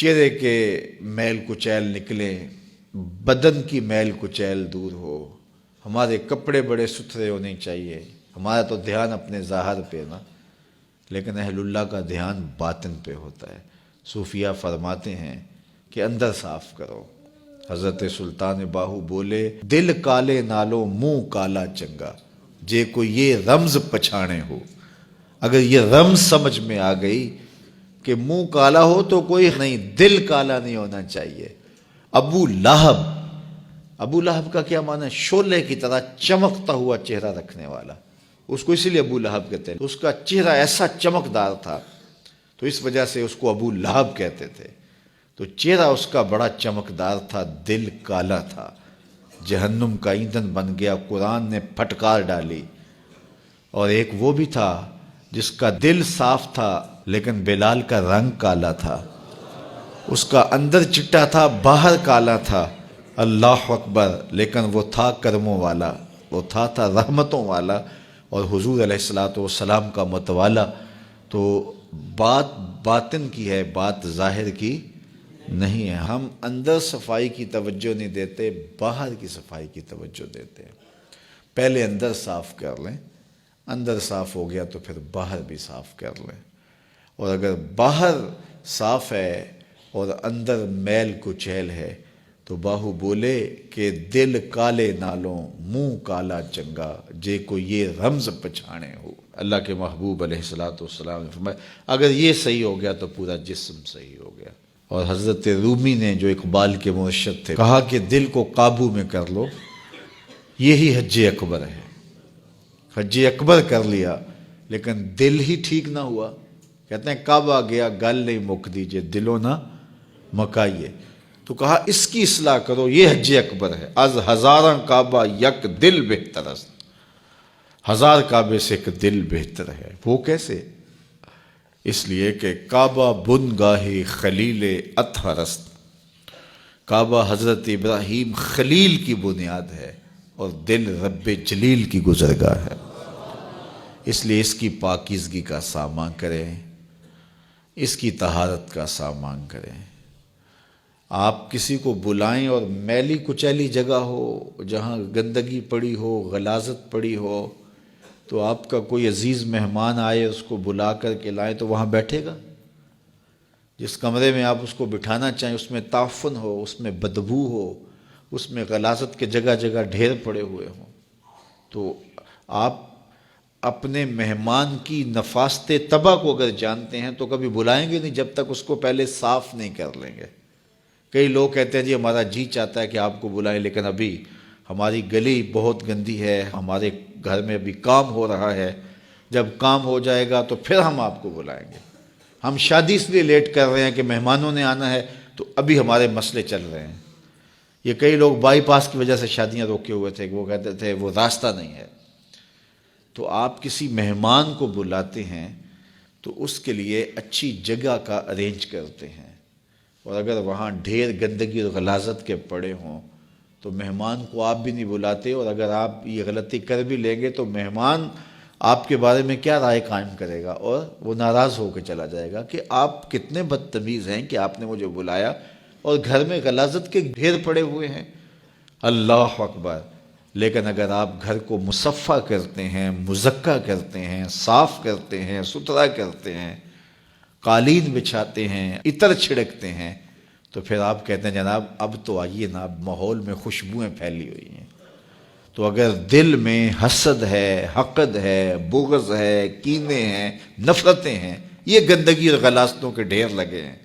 چہرے کے میل کچیل نکلیں، بدن کی میل کچیل دور ہو، ہمارے کپڑے بڑے ستھرے ہونے چاہیے۔ ہمارا تو دھیان اپنے ظاہر پہ نا، لیکن اہل اللہ کا دھیان باطن پہ ہوتا ہے۔ صوفیہ فرماتے ہیں کہ اندر صاف کرو۔ حضرت سلطان باہو بولے، دل کالے نالو منہ کالا چنگا، جے کو یہ رمز پچھانے ہو۔ اگر یہ رمز سمجھ میں آ گئی کہ منہ کالا ہو تو کوئی نہیں، دل کالا نہیں ہونا چاہیے۔ ابو لہب کا کیا معنی ہے؟ شعلے کی طرح چمکتا ہوا چہرہ رکھنے والا، اس کو اسی لیے ابو لہب کہتے ہیں۔ اس کا چہرہ ایسا چمکدار تھا تو اس وجہ سے اس کو ابو لہب کہتے تھے۔ تو چہرہ اس کا بڑا چمکدار تھا، دل کالا تھا، جہنم کا ایندھن بن گیا، قرآن نے پھٹکار ڈالی۔ اور ایک وہ بھی تھا جس کا دل صاف تھا لیکن بلال کا رنگ کالا تھا، اس کا اندر چٹا تھا باہر کالا تھا۔ اللہ اکبر! لیکن وہ تھا کرموں والا، وہ تھا رحمتوں والا، اور حضور علیہ السلام کا متوالا۔ تو بات باطن کی ہے، بات ظاہر کی نہیں ہے۔ ہم اندر صفائی کی توجہ نہیں دیتے، باہر کی صفائی کی توجہ دیتے ہیں۔ پہلے اندر صاف کر لیں، اندر صاف ہو گیا تو پھر باہر بھی صاف کر لیں۔ اور اگر باہر صاف ہے اور اندر میل کچیل ہے تو باہو بولے کہ دل کالے نالوں منہ کالا چنگا، جے کو یہ رمز پچھانے ہو۔ اللہ کے محبوب علیہ السلام نے فرمایا اگر یہ صحیح ہو گیا تو پورا جسم صحیح ہو گیا۔ اور حضرت رومی نے جو اقبال کے مرشد تھے کہا کہ دل کو قابو میں کر لو، یہی حج اکبر ہے۔ حج اکبر کر لیا لیکن دل ہی ٹھیک نہ ہوا، کہتے ہیں کعبہ گیا گل نہیں مک دیجئے، دلوں نہ مکائیے۔ تو کہا اس کی اصلاح کرو، یہ حج اکبر ہے۔ از ہزاراں کعبہ یک دل بہتر است، ہزار کعبے سے ایک دل بہتر ہے۔ وہ کیسے؟ اس لیے کہ کعبہ بن گاہی خلیل اطہر است، کعبہ حضرت ابراہیم خلیل کی بنیاد ہے اور دل رب جلیل کی گزرگاہ ہے۔ اس لیے اس کی پاکیزگی کا سامان کریں، اس کی طہارت کا سامان کریں۔ آپ کسی کو بلائیں اور میلی کچیلی جگہ ہو، جہاں گندگی پڑی ہو، غلاظت پڑی ہو، تو آپ کا کوئی عزیز مہمان آئے اس کو بلا کر کے لائیں تو وہاں بیٹھے گا؟ جس کمرے میں آپ اس کو بٹھانا چاہیں اس میں تعفن ہو، اس میں بدبو ہو، اس میں غلاظت کے جگہ جگہ ڈھیر پڑے ہوئے ہوں، تو آپ اپنے مہمان کی نفاست طبع کو اگر جانتے ہیں تو کبھی بلائیں گے نہیں جب تک اس کو پہلے صاف نہیں کر لیں گے۔ کئی لوگ کہتے ہیں جی ہمارا جی چاہتا ہے کہ آپ کو بلائیں لیکن ابھی ہماری گلی بہت گندی ہے، ہمارے گھر میں ابھی کام ہو رہا ہے، جب کام ہو جائے گا تو پھر ہم آپ کو بلائیں گے۔ ہم شادی اس لیے لیٹ کر رہے ہیں کہ مہمانوں نے آنا ہے تو ابھی ہمارے مسئلے چل رہے ہیں۔ یہ کئی لوگ بائی پاس کی وجہ سے شادیاں روکے ہوئے تھے، وہ کہتے تھے وہ راستہ نہیں ہے۔ تو آپ کسی مہمان کو بلاتے ہیں تو اس کے لیے اچھی جگہ کا ارینج کرتے ہیں، اور اگر وہاں ڈھیر گندگی اور غلاظت کے پڑے ہوں تو مہمان کو آپ بھی نہیں بلاتے، اور اگر آپ یہ غلطی کر بھی لیں گے تو مہمان آپ کے بارے میں کیا رائے قائم کرے گا، اور وہ ناراض ہو کے چلا جائے گا کہ آپ کتنے بدتمیز ہیں کہ آپ نے مجھے بلایا اور گھر میں غلاظت کے ڈھیر پڑے ہوئے ہیں۔ اللہ اکبر! لیکن اگر آپ گھر کو مصفح کرتے ہیں، مزکہ کرتے ہیں، صاف کرتے ہیں، ستھرا کرتے ہیں، قالین بچھاتے ہیں، عطر چھڑکتے ہیں، تو پھر آپ کہتے ہیں جناب اب تو آئیے نا، اب ماحول میں خوشبوئیں پھیلی ہوئی ہیں۔ تو اگر دل میں حسد ہے، حقد ہے، بغض ہے، کینے ہیں، نفرتیں ہیں، یہ گندگی اور غلاظتوں کے ڈھیر لگے ہیں،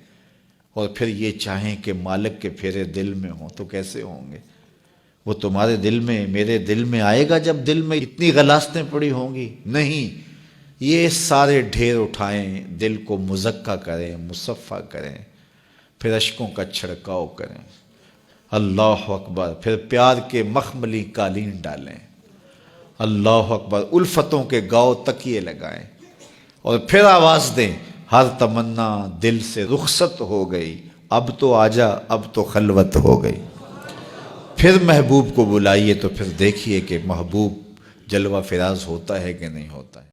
اور پھر یہ چاہیں کہ مالک کے پھیرے دل میں ہوں تو کیسے ہوں گے؟ وہ تمہارے دل میں، میرے دل میں آئے گا جب دل میں اتنی غلاظتیں پڑی ہوں گی؟ نہیں، یہ سارے ڈھیر اٹھائیں، دل کو مزکہ کریں، مصفح کریں، پھر اشکوں کا چھڑکاؤ کریں۔ اللہ اکبر! پھر پیار کے مخملی قالین ڈالیں۔ اللہ اکبر! الفتوں کے گاؤ تکیے لگائیں، اور پھر آواز دیں، ہر تمنا دل سے رخصت ہو گئی، اب تو آجا، اب تو خلوت ہو گئی۔ پھر محبوب کو بلائیے تو پھر دیکھیے کہ محبوب جلوہ فراز ہوتا ہے کہ نہیں ہوتا ہے۔